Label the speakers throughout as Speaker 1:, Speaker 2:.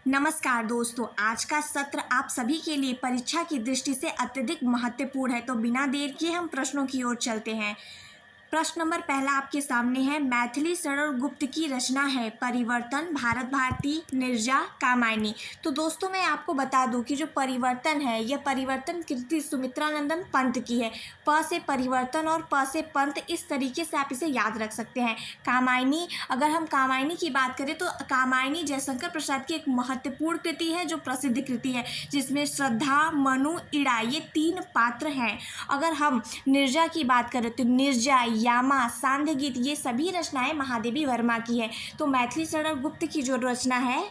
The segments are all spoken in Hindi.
Speaker 1: नमस्कार दोस्तों, आज का सत्र आप सभी के लिए परीक्षा की दृष्टि से अत्यधिक महत्वपूर्ण है। तो बिना देर किए हम प्रश्नों की ओर चलते हैं। प्रश्न नंबर पहला आपके सामने है। मैथिली शरण गुप्त की रचना है परिवर्तन, भारत भारती, नीरजा, कामायनी। तो दोस्तों मैं आपको बता दूं कि जो परिवर्तन है यह परिवर्तन कृति सुमित्रानंदन पंत की है। प से परिवर्तन और प से पंत, इस तरीके से आप इसे याद रख सकते हैं। कामायनी, अगर हम कामायनी की बात करें तो कामायनी जयशंकर प्रसाद की एक महत्वपूर्ण कृति है जो प्रसिद्ध कृति है, जिसमें श्रद्धा, मनु, इड़ा ये 3 पात्र हैं। अगर हम नीरजा की बात करें तो नीरजा, यामा, सांध्य गीत ये सभी रचनाएं महादेवी वर्मा की है। तो मैथिली शरण गुप्त की जो रचना है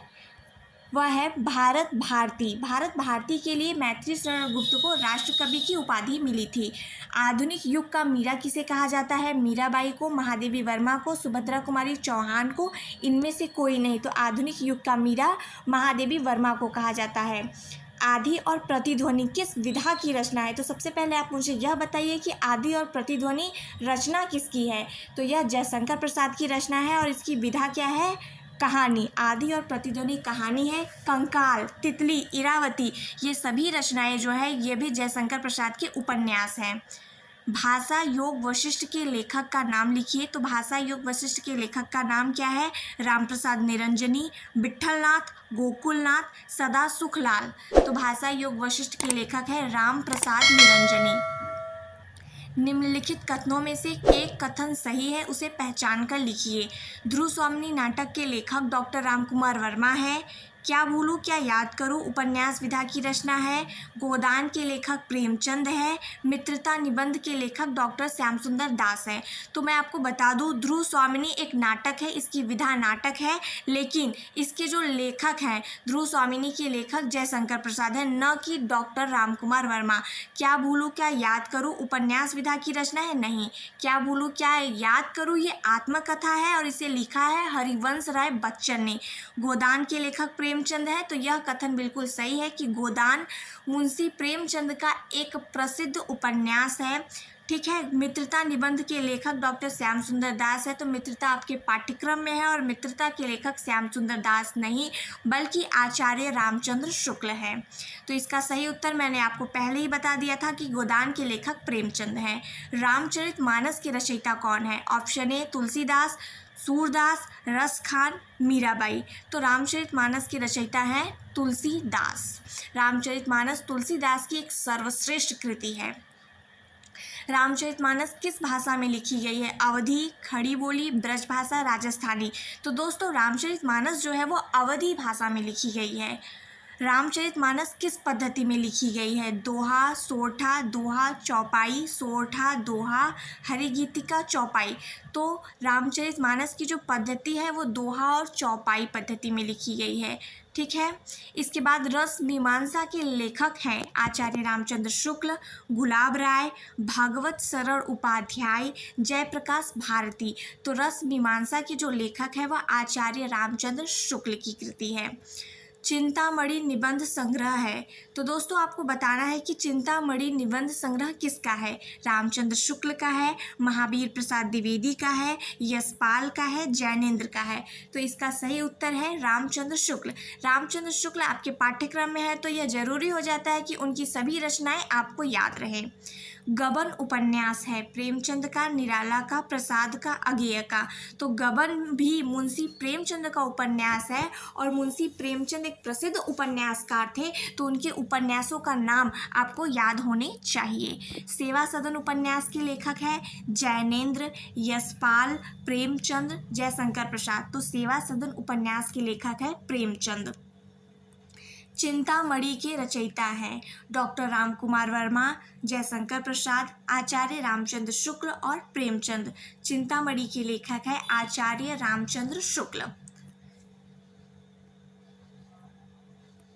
Speaker 1: वह है भारत भारती। भारत भारती के लिए मैथिली शरण गुप्त को राष्ट्रकवि की उपाधि मिली थी। आधुनिक युग का मीरा किसे कहा जाता है? मीराबाई को, महादेवी वर्मा को, सुभद्रा कुमारी चौहान को, इनमें से कोई नहीं। तो आधुनिक युग का मीरा महादेवी वर्मा को कहा जाता है। आदि और प्रतिध्वनि किस विधा की रचना है? तो सबसे पहले आप मुझे यह बताइए कि आदि और प्रतिध्वनि रचना किसकी है? तो यह जयशंकर प्रसाद की रचना है और इसकी विधा क्या है? कहानी। आदि और प्रतिध्वनि कहानी है। कंकाल, तितली, इरावती ये सभी रचनाएं जो है ये भी जयशंकर प्रसाद के उपन्यास हैं। भाषा योग वशिष्ठ के लेखक का नाम लिखिए। तो भाषा योग वशिष्ठ के लेखक का नाम क्या है? रामप्रसाद निरंजनी, विट्ठलनाथ, गोकुलनाथ, सदा सुखलाल। तो भाषा योग वशिष्ठ के लेखक है रामप्रसाद निरंजनी। निम्नलिखित कथनों में से एक कथन सही है, उसे पहचान कर लिखिए। ध्रुव स्वामिनी नाटक के लेखक डॉक्टर रामकुमार वर्मा है। क्या भूलूं क्या याद करूं उपन्यास विधा की रचना है। गोदान के लेखक प्रेमचंद है। मित्रता निबंध के लेखक डॉक्टर श्याम सुंदर दास है। तो मैं आपको बता दूं, ध्रुव स्वामिनी एक नाटक है, इसकी विधा नाटक है, लेकिन इसके जो लेखक हैं ध्रुव स्वामिनी के लेखक जयशंकर प्रसाद है, न कि डॉक्टर रामकुमार वर्मा। क्या भूलूं क्या याद करूं उपन्यास विधा की रचना है? नहीं। क्या भूलूं क्या याद करूं ये आत्मकथा है और इसे लिखा है हरिवंश राय बच्चन ने। गोदान के लेखक प्रेमचंद है, तो यह कथन बिल्कुल सही है कि गोदान मुंशी प्रेमचंद का एक प्रसिद्ध उपन्यास है। ठीक है। मित्रता निबंध के लेखक डॉक्टर श्याम सुंदर दास है। तो मित्रता आपके पाठ्यक्रम में है और मित्रता के लेखक श्याम सुंदर दास नहीं बल्कि आचार्य रामचंद्र शुक्ल है। तो इसका सही उत्तर मैंने आपको पहले ही बता दिया था कि गोदान के लेखक प्रेमचंद हैं। रामचरितमानस के रचयिता कौन है? ऑप्शन ए तुलसीदास, सूरदास, रस खान, मीराबाई। तो रामचरितमानस के रचयिता हैं तुलसीदास। रामचरितमानस तुलसीदास की एक सर्वश्रेष्ठ कृति है। रामचरितमानस किस भाषा में लिखी गई है? अवधी, खड़ी बोली, ब्रज भाषा, राजस्थानी। तो दोस्तों रामचरितमानस जो है वो अवधी भाषा में लिखी गई है। रामचरितमानस किस पद्धति में लिखी गई है? दोहा, सोरठा, दोहा, चौपाई, सोरठा, दोहा, हरिगीतिका, चौपाई। तो रामचरितमानस की जो पद्धति है वो दोहा और चौपाई पद्धति में लिखी गई है। ठीक है। इसके बाद रस मीमांसा के लेखक हैं आचार्य रामचंद्र शुक्ल, गुलाब राय, भागवत शरण उपाध्याय, जयप्रकाश भारती। तो रस मीमांसा के जो लेखक है वह आचार्य रामचंद्र शुक्ल की कृति है। चिंतामणि निबंध संग्रह है। तो दोस्तों आपको बताना है कि चिंतामणि निबंध संग्रह किसका है? रामचंद्र शुक्ल का है, महावीर प्रसाद द्विवेदी का है, यशपाल का है, जैनेन्द्र का है। तो इसका सही उत्तर है रामचंद्र शुक्ल। रामचंद्र शुक्ल आपके पाठ्यक्रम में है तो यह जरूरी हो जाता है कि उनकी सभी रचनाएं आपको याद रहें। गबन उपन्यास है प्रेमचंद का, निराला का, प्रसाद का, अगेय का। तो गबन भी मुंशी प्रेमचंद का उपन्यास है और मुंशी प्रेमचंद एक प्रसिद्ध उपन्यासकार थे, तो उनके उपन्यासों का नाम आपको याद होने चाहिए। सेवा सदन उपन्यास के लेखक है जैनेन्द्र, यशपाल, प्रेमचंद, जयशंकर प्रसाद। तो सेवा सदन उपन्यास के लेखक है प्रेमचंद। चिंतामणि के रचयिता हैं डॉक्टर रामकुमार वर्मा, जयशंकर प्रसाद, आचार्य रामचंद्र शुक्ल और प्रेमचंद। चिंतामणि के लेखक है आचार्य रामचंद्र शुक्ल।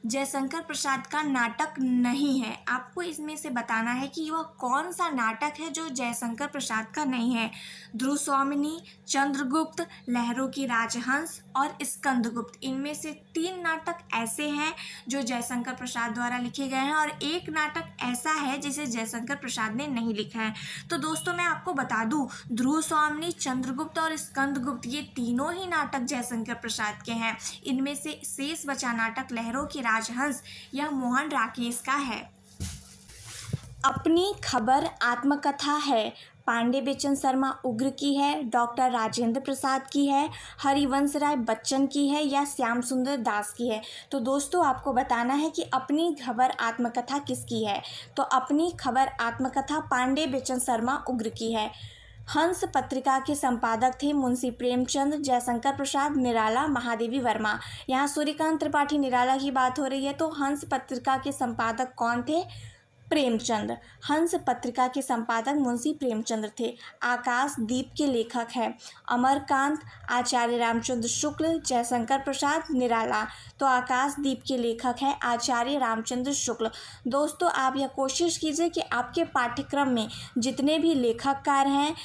Speaker 1: जयशंकर प्रसाद का नाटक नहीं है। आपको इसमें से बताना है कि वह कौन सा नाटक है जो जयशंकर प्रसाद का नहीं है। ध्रुव स्वामिनी, चंद्रगुप्त, लहरों की राजहंस और स्कंदगुप्त, इनमें से 3 नाटक ऐसे हैं जो जयशंकर प्रसाद द्वारा लिखे गए हैं और एक नाटक ऐसा है जिसे जयशंकर प्रसाद ने नहीं लिखा है। तो दोस्तों मैं आपको बता दूं, ध्रुव स्वामिनी, चंद्रगुप्त और स्कंदगुप्त ये तीनों ही नाटक जयशंकर प्रसाद के हैं। इनमें से शेष बचा नाटक लहरों की राजहंस, यह मोहन राकेश का है। अपनी खबर आत्मकथा है। पांडे बेचन शर्मा उग्र की है, डॉक्टर राजेंद्र प्रसाद की है, हरिवंश राय बच्चन की है या श्याम सुंदर दास की है। तो दोस्तों आपको बताना है कि अपनी खबर आत्मकथा किसकी है। तो अपनी खबर आत्मकथा पांडे बेचन शर्मा उग्र की है। हंस पत्रिका के संपादक थे मुंशी प्रेमचंद, जयशंकर प्रसाद, निराला, महादेवी वर्मा। यहाँ सूर्यकांत त्रिपाठी निराला की बात हो रही है, तो हंस पत्रिका के संपादक कौन थे? प्रेमचंद। हंस पत्रिका के संपादक मुंशी प्रेमचंद थे। आकाशदीप के लेखक हैं अमरकांत, आचार्य रामचंद्र शुक्ल, जयशंकर प्रसाद, निराला। तो आकाशदीप के लेखक हैं आचार्य रामचंद्र शुक्ल। दोस्तों आप यह कोशिश कीजिए कि आपके पाठ्यक्रम में जितने भी लेखककार हैं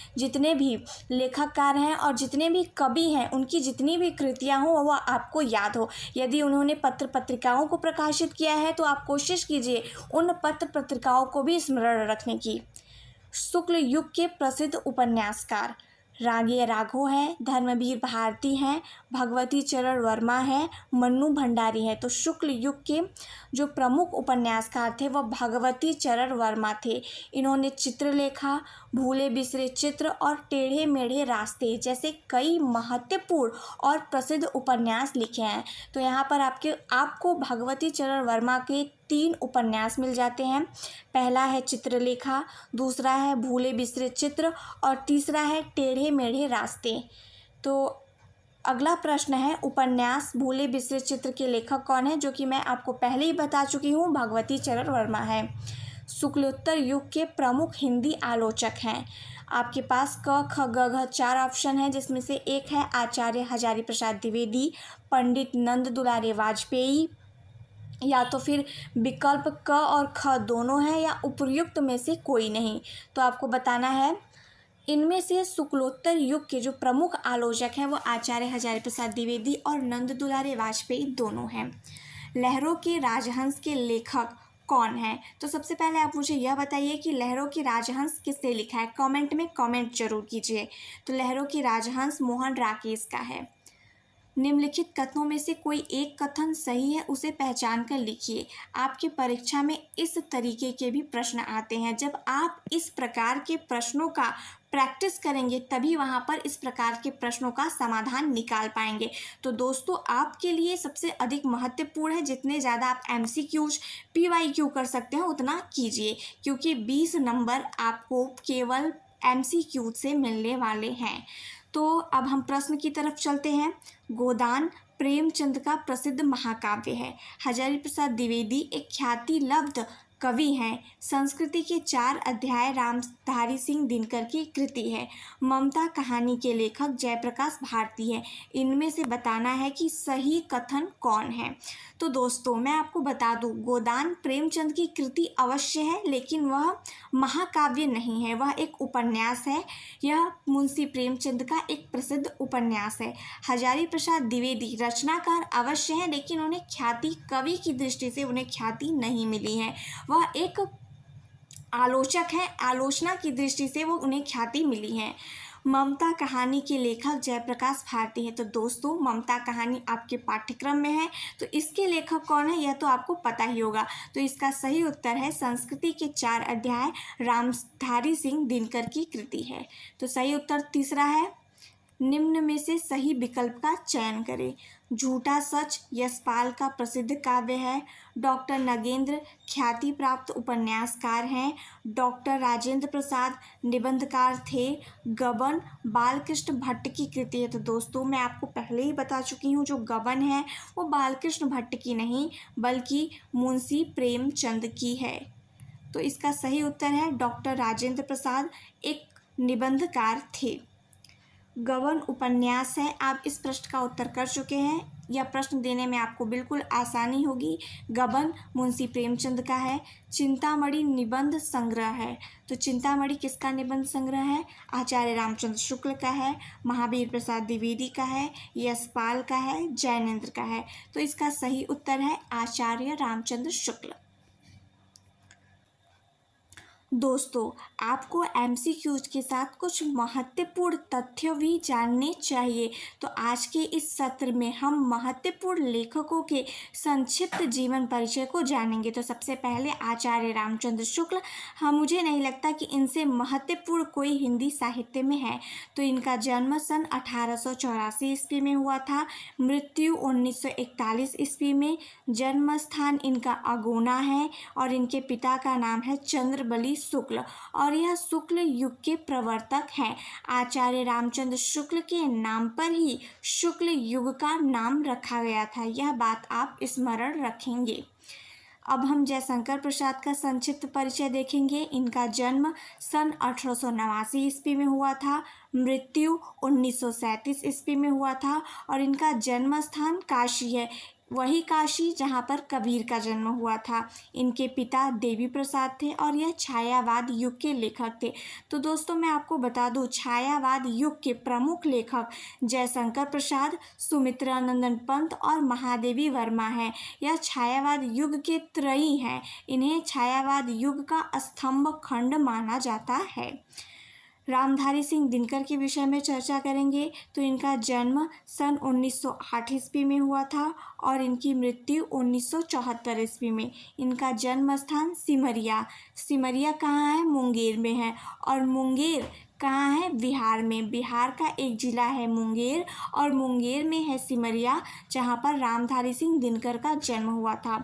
Speaker 1: और जितने भी कवि हैं, उनकी जितनी भी कृतियाँ हों वह आपको याद हो। यदि उन्होंने पत्र पत्रिकाओं को प्रकाशित किया है तो आप कोशिश कीजिए उन पत्र पत्रिकाओं को भी स्मरण रखने की। शुक्ल युग के प्रसिद्ध उपन्यासकार रागे राघव है, धर्मवीर भारती हैं, भगवती चरण वर्मा है, मन्नू भंडारी है। तो शुक्ल युग के जो प्रमुख उपन्यासकार थे वह भगवती चरण वर्मा थे। इन्होंने चित्रलेखा, भूले बिसरे चित्र और टेढ़े मेढ़े रास्ते जैसे कई महत्वपूर्ण और प्रसिद्ध उपन्यास लिखे हैं। तो यहाँ पर आपको भगवती चरण वर्मा के 3 उपन्यास मिल जाते हैं। पहला है चित्रलेखा, दूसरा है भूले बिसरे चित्र और तीसरा है टेढ़े मेढ़े रास्ते। तो अगला प्रश्न है उपन्यास भूले बिसरे चित्र के लेखक कौन है, जो कि मैं आपको पहले ही बता चुकी हूँ, भगवती चरण वर्मा है। शुक्लोत्तर युग के प्रमुख हिंदी आलोचक हैं। आपके पास क ख ग घ 4 ऑप्शन है, जिसमें से एक है आचार्य हजारी प्रसाद द्विवेदी, पंडित नंद दुलारे वाजपेयी, या तो फिर विकल्प क और ख दोनों हैं या उपर्युक्त में से कोई नहीं। तो आपको बताना है इनमें से शुक्लोत्तर युग के जो प्रमुख आलोचक हैं वो आचार्य हजारी प्रसाद द्विवेदी और नंद दुलारे वाजपेयी दोनों हैं। लहरों के राजहंस के लेखक कौन है? तो सबसे पहले आप मुझे यह बताइए कि लहरों की राजहंस किसने लिखा है। कमेंट में कमेंट जरूर कीजिए। तो लहरों की राजहंस मोहन राकेश का है। निम्नलिखित कथनों में से कोई एक कथन सही है, उसे पहचान कर लिखिए। आपकी परीक्षा में इस तरीके के भी प्रश्न आते हैं। जब आप इस प्रकार के प्रश्नों का प्रैक्टिस करेंगे तभी वहाँ पर इस प्रकार के प्रश्नों का समाधान निकाल पाएंगे। तो दोस्तों आपके लिए सबसे अधिक महत्वपूर्ण है जितने ज़्यादा आप MCQs PYQ कर सकते हैं उतना कीजिए, क्योंकि 20 नंबर आपको केवल MCQ से मिलने वाले हैं। तो अब हम प्रश्न की तरफ चलते हैं। गोदान प्रेमचंद का प्रसिद्ध महाकाव्य है। हजारी प्रसाद द्विवेदी एक ख्याति लब्ध कवि हैं। संस्कृति के 4 अध्याय रामधारी सिंह दिनकर की कृति है। ममता कहानी के लेखक जयप्रकाश भारती है। इनमें से बताना है कि सही कथन कौन है। तो दोस्तों मैं आपको बता दूं, गोदान प्रेमचंद की कृति अवश्य है, लेकिन वह महाकाव्य नहीं है, वह एक उपन्यास है। यह मुंशी प्रेमचंद का एक प्रसिद्ध उपन्यास है। हजारी प्रसाद द्विवेदी रचनाकार अवश्य हैं, लेकिन उन्हें ख्याति कवि की दृष्टि से उन्हें ख्याति नहीं मिली है। वह एक आलोचक है, आलोचना की दृष्टि से वो उन्हें ख्याति मिली है। ममता कहानी के लेखक जयप्रकाश भारती है। तो दोस्तों ममता कहानी आपके पाठ्यक्रम में है, तो इसके लेखक कौन है यह तो आपको पता ही होगा। तो इसका सही उत्तर है संस्कृति के 4 अध्याय रामधारी सिंह दिनकर की कृति है। तो सही उत्तर तीसरा है। निम्न में से सही विकल्प का चयन करें। झूठा सच यशपाल का प्रसिद्ध काव्य है। डॉक्टर नगेंद्र ख्याति प्राप्त उपन्यासकार हैं। डॉक्टर राजेंद्र प्रसाद निबंधकार थे। गबन बालकृष्ण भट्ट की कृति है। तो दोस्तों मैं आपको पहले ही बता चुकी हूँ, जो गबन है वो बालकृष्ण भट्ट की नहीं बल्कि मुंशी प्रेमचंद की है। तो इसका सही उत्तर है डॉक्टर राजेंद्र प्रसाद एक निबंधकार थे। गबन उपन्यास है। आप इस प्रश्न का उत्तर कर चुके हैं। यह प्रश्न देने में आपको बिल्कुल आसानी होगी। गबन मुंशी प्रेमचंद का है। चिंतामणि निबंध संग्रह है, तो चिंतामणि किसका निबंध संग्रह है? आचार्य रामचंद्र शुक्ल का है। महावीर प्रसाद द्विवेदी का है। यशपाल का है। जैनेन्द्र का है। तो इसका सही उत्तर है आचार्य रामचंद्र शुक्ल। दोस्तों, आपको एमसीक्यूज के साथ कुछ महत्वपूर्ण तथ्य भी जानने चाहिए। तो आज के इस सत्र में हम महत्वपूर्ण लेखकों के संक्षिप्त जीवन परिचय को जानेंगे। तो सबसे पहले आचार्य रामचंद्र शुक्ल। मुझे नहीं लगता कि इनसे महत्वपूर्ण कोई हिंदी साहित्य में है। तो इनका जन्म सन 1884 ईस्वी में हुआ था। मृत्यु 1941 ईस्वी में। जन्म स्थान इनका अगोना है और इनके पिता का नाम है चंद्रबली शुक्ल और यह शुक्ल युग के प्रवर्तक हैं। आचार्य रामचंद्र शुक्ल के नाम पर ही शुक्ल युग का नाम रखा गया था, यह बात आप स्मरण रखेंगे। अब हम जयशंकर प्रसाद का संक्षिप्त परिचय देखेंगे। इनका जन्म सन 1889 ईस्वी में हुआ था। मृत्यु 1937 ईस्वी में हुआ था और इनका जन्म स्थान काशी है, वही काशी जहाँ पर कबीर का जन्म हुआ था। इनके पिता देवी प्रसाद थे और यह छायावाद युग के लेखक थे। तो दोस्तों, मैं आपको बता दूं, छायावाद युग के प्रमुख लेखक जयशंकर प्रसाद, सुमित्रानंदन पंत और महादेवी वर्मा हैं। यह छायावाद युग के त्रयी हैं। इन्हें छायावाद युग का स्तंभ खंड माना जाता है। रामधारी सिंह दिनकर के विषय में चर्चा करेंगे। तो इनका जन्म सन 1908 ईस्वी में हुआ था और इनकी मृत्यु 1974 ईस्वी में। इनका जन्म स्थान सिमरिया। सिमरिया कहाँ है? मुंगेर में है। और मुंगेर कहाँ है? बिहार में। बिहार का एक जिला है मुंगेर और मुंगेर में है सिमरिया, जहाँ पर रामधारी सिंह दिनकर का जन्म हुआ था।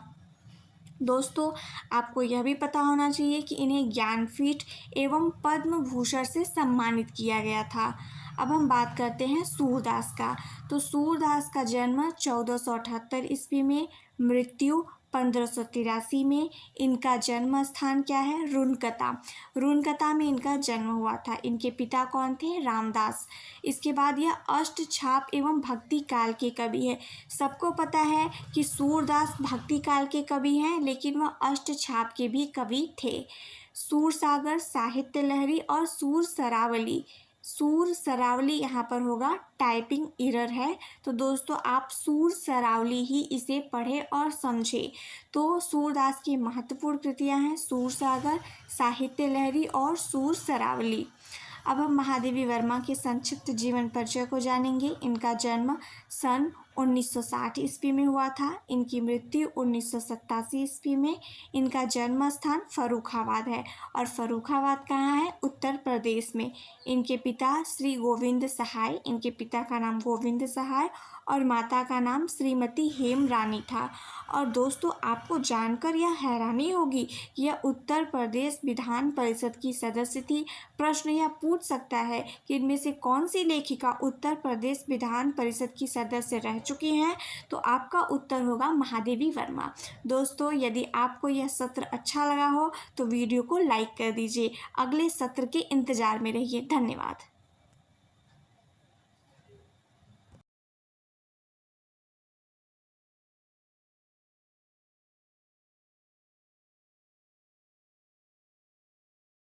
Speaker 1: दोस्तों, आपको यह भी पता होना चाहिए कि इन्हें ज्ञानपीठ एवं पद्म भूषण से सम्मानित किया गया था। अब हम बात करते हैं सूरदास का। तो सूरदास का जन्म 1478 ईस्वी में, मृत्यु 1583 में। इनका जन्म स्थान क्या है? रुनकता। रुनकता में इनका जन्म हुआ था। इनके पिता कौन थे? रामदास। इसके बाद यह अष्टछाप एवं भक्ति काल के कवि है। सबको पता है कि सूरदास भक्ति काल के कवि हैं, लेकिन वह अष्टछाप के भी कवि थे। सूरसागर, साहित्य लहरी और सूर सरावली। सूर सरावली यहाँ पर होगा, टाइपिंग एरर है। तो दोस्तों, आप सूर सरावली ही इसे पढ़ें और समझें। तो सूरदास की महत्वपूर्ण कृतियाँ हैं सूरसागर, साहित्य लहरी और सूर सरावली। अब हम महादेवी वर्मा के संक्षिप्त जीवन परिचय को जानेंगे। इनका जन्म सन 1960 ईस्वी में हुआ था। इनकी मृत्यु 1987 ईस्वी में। इनका जन्म स्थान फर्रुखाबाद है और फर्रुखाबाद कहाँ है? उत्तर प्रदेश में। इनके पिता श्री गोविंद सहाय, इनके पिता का नाम गोविंद सहाय और माता का नाम श्रीमती हेम रानी था। और दोस्तों, आपको जानकर यह हैरानी होगी कि यह उत्तर प्रदेश विधान परिषद की सदस्य थी। प्रश्न यह पूछ सकता है कि इनमें से कौन सी लेखिका उत्तर प्रदेश विधान परिषद की सदस्य रह चुकी हैं? तो आपका उत्तर होगा महादेवी वर्मा। दोस्तों, यदि आपको यह सत्र अच्छा लगा हो तो वीडियो को लाइक कर दीजिए। अगले सत्र के इंतजार में रहिए। धन्यवाद।